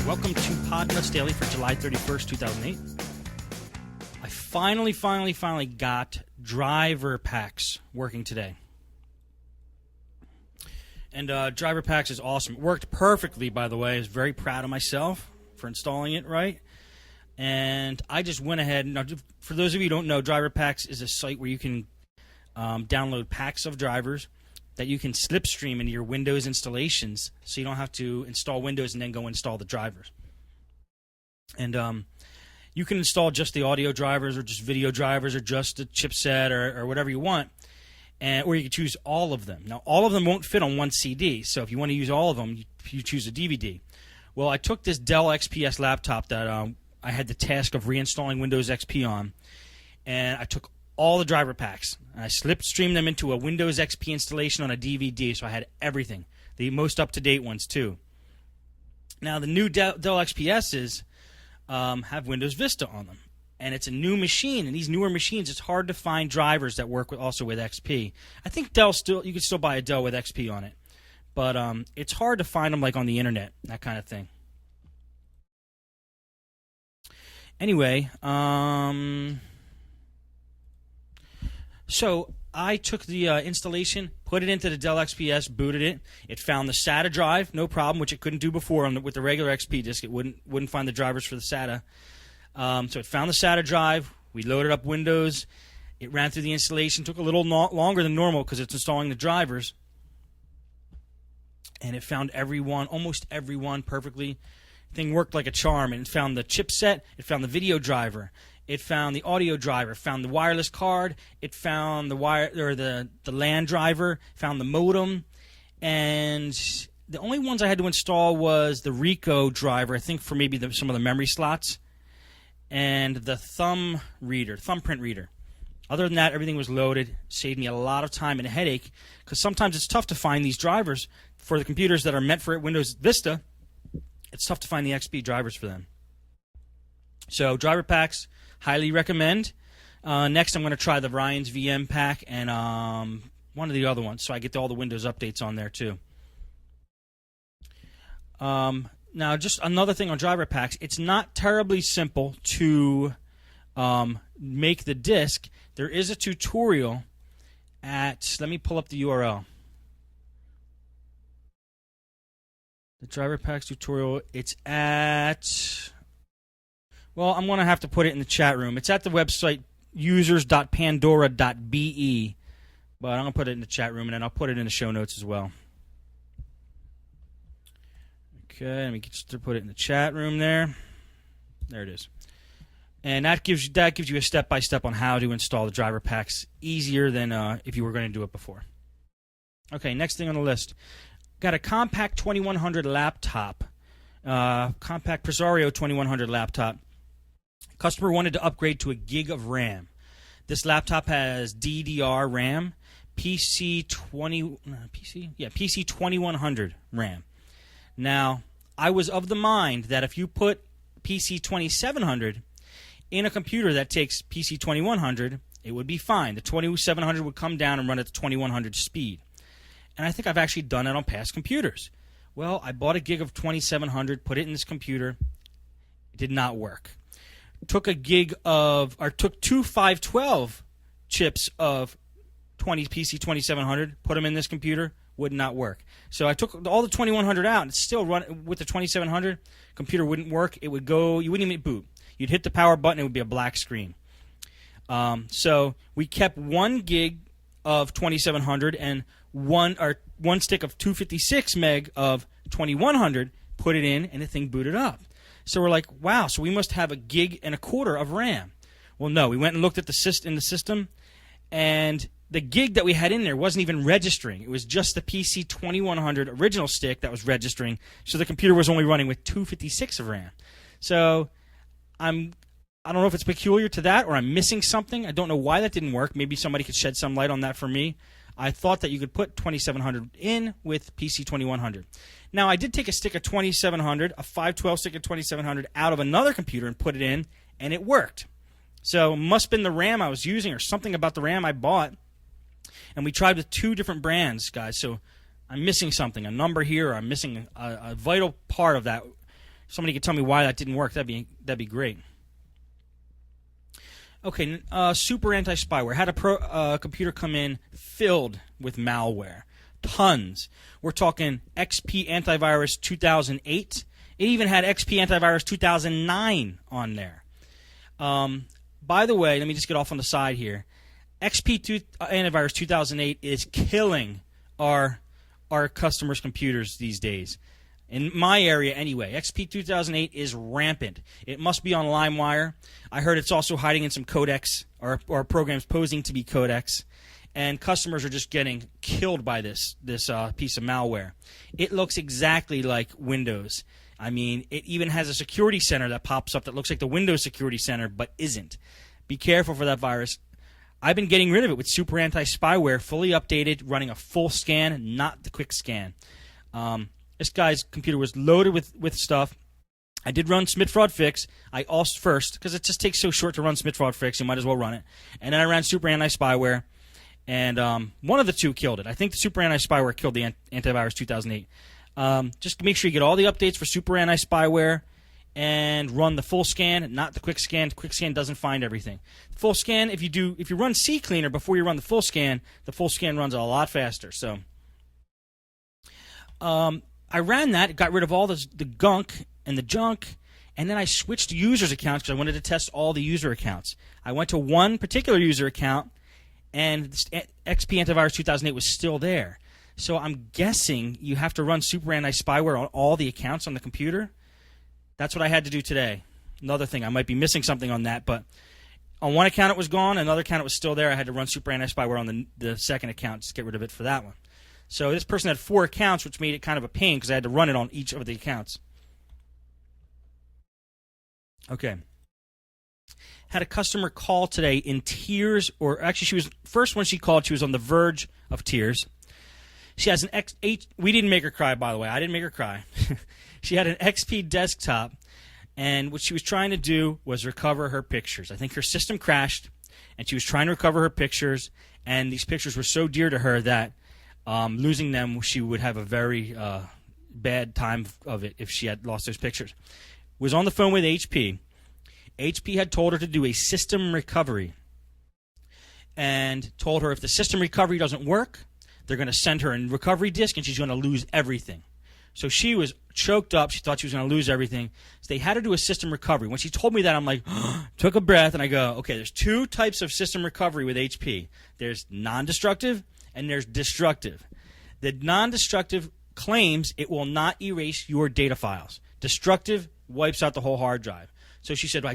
Welcome to Podnutz Daily for July 31st, 2008. I finally got DriverPacks working today. And DriverPacks is awesome. It worked perfectly, by the way. I was very proud of myself for installing it right. And I just went ahead. Now, for those of you who don't know, DriverPacks is a site where you can download packs of drivers that you can slipstream into your Windows installations, so you don't have to install Windows and then go install the drivers. And you can install just the audio drivers or just video drivers or just the chipset or whatever you want, or you can choose all of them. Now, all of them won't fit on one CD, so if you want to use all of them, you choose a DVD. Well, I took this Dell XPS laptop that I had the task of reinstalling Windows XP on, and I took all the driver packs, and I slipstreamed them into a Windows XP installation on a DVD, so I had everything, the most up-to-date ones too. Now, the new Dell XPSs have Windows Vista on them, and it's a new machine, and these newer machines, it's hard to find drivers that work also with XP. I think you can still buy a Dell with XP on it, but it's hard to find them like on the internet, that kind of thing. Anyway, so I took the installation, put it into the Dell XPS, booted it. It found the SATA drive, no problem, which it couldn't do before with the regular XP disk. It wouldn't find the drivers for the SATA. So it found the SATA drive. We loaded up Windows. It ran through the installation. Took a little longer than normal because it's installing the drivers. And it found almost every one perfectly. Thing worked like a charm. And it found the chipset. It found the video driver. It found the audio driver, found the wireless card, it found the LAN driver, found the modem, and the only ones I had to install was the Rico driver, I think for maybe some of the memory slots, and the thumbprint reader. Other than that, everything was loaded. Saved me a lot of time and a headache, because sometimes it's tough to find these drivers for the computers that are meant for Windows Vista. It's tough to find the XP drivers for them. So DriverPacks, highly recommend. Next, I'm going to try the Ryan's VM pack and one of the other ones, so I get all the Windows updates on there too. Now, just another thing on DriverPacks, it's not terribly simple to make the disk. There is a tutorial let me pull up the URL. The DriverPacks tutorial, it's at... Well, I'm going to have to put it in the chat room. It's at the website users.pandora.be, but I'm going to put it in the chat room, and then I'll put it in the show notes as well. Okay, let me just put it in the chat room there. There it is. And that gives you a step-by-step on how to install the DriverPacks easier than if you were going to do it before. Okay, next thing on the list. Got a compact 2100 laptop, compact Presario 2100 laptop. Customer wanted to upgrade to a gig of RAM. This laptop has DDR RAM, PC2100 RAM. Now, I was of the mind that if you put PC2700 in a computer that takes PC2100, it would be fine. The 2700 would come down and run at the 2100 speed. And I think I've actually done it on past computers. Well, I bought a gig of 2700, put it in this computer. It did not work. Took two 512 chips of PC2700, put them in this computer, would not work. So I took all the 2100 out, and it's still run with the 2700. Computer wouldn't work. It would go. You wouldn't even boot. You'd hit the power button. It would be a black screen. So we kept 1 gig of 2700 and one stick of 256 meg of 2100. Put it in, and the thing booted up. So we're like, wow, so we must have a gig and a quarter of RAM. Well, no, we went and looked at the system, and the gig that we had in there wasn't even registering. It was just the PC2100 original stick that was registering, so the computer was only running with 256 of RAM. So I don't know if it's peculiar to that or I'm missing something. I don't know why that didn't work. Maybe somebody could shed some light on that for me. I thought that you could put 2700 in with PC2100. Now, I did take a stick of 2700, a 512 stick of 2700 out of another computer and put it in, and it worked. So it must have been the RAM I was using or something about the RAM I bought. And we tried with 2 different brands, guys. So I'm missing something, a number here, or I'm missing a vital part of that somebody could tell me why that didn't work, that'd be great. Okay, SuperAntiSpyware had a computer come in filled with malware, tons. We're talking XP Antivirus 2008. It even had XP Antivirus 2009 on there. By the way, let me just get off on the side here. XP Antivirus 2008 is killing our customers' computers these days. In my area, anyway, XP 2008 is rampant. It must be on LimeWire. I heard it's also hiding in some codecs or programs posing to be codecs, and customers are just getting killed by this piece of malware. It looks exactly like Windows. I mean, it even has a security center that pops up that looks like the Windows Security Center, but isn't. Be careful for that virus. I've been getting rid of it with SuperAntiSpyware, fully updated, running a full scan, not the quick scan. This guy's computer was loaded with stuff. I did run Smith Fraud Fix. I also first, because it just takes so short to run Smith Fraud Fix, you might as well run it. And then I ran SuperAntiSpyware, and one of the two killed it. I think the SuperAntiSpyware killed the Antivirus 2008. Just make sure you get all the updates for SuperAntiSpyware and run the full scan, not the quick scan. Quick scan doesn't find everything. Full scan, if you run CCleaner before you run the full scan runs a lot faster. So I ran that, got rid of all the gunk and the junk, and then I switched users' accounts because I wanted to test all the user accounts. I went to one particular user account, and XP Antivirus 2008 was still there. So I'm guessing you have to run SuperAntiSpyware on all the accounts on the computer. That's what I had to do today. Another thing, I might be missing something on that, but on one account it was gone, another account it was still there. I had to run SuperAntiSpyware on the second account just to get rid of it for that one. So this person had 4 accounts, which made it kind of a pain because I had to run it on each of the accounts. Okay. Had a customer call today in tears, or actually first when she called, she was on the verge of tears. She has we didn't make her cry, by the way. I didn't make her cry. She had an XP desktop, and what she was trying to do was recover her pictures. I think her system crashed, and she was trying to recover her pictures, and these pictures were so dear to her that losing them, she would have a very bad time of it if she had lost those pictures. Was on the phone with HP. HP had told her to do a system recovery and told her if the system recovery doesn't work, they're going to send her a recovery disk and she's going to lose everything. So she was choked up. She thought she was going to lose everything. So they had her do a system recovery. When she told me that, I'm like, took a breath, and I go, okay, there's 2 types of system recovery with HP. There's non-destructive and there's destructive. The non-destructive claims it will not erase your data files. Destructive wipes out the whole hard drive. So she said, I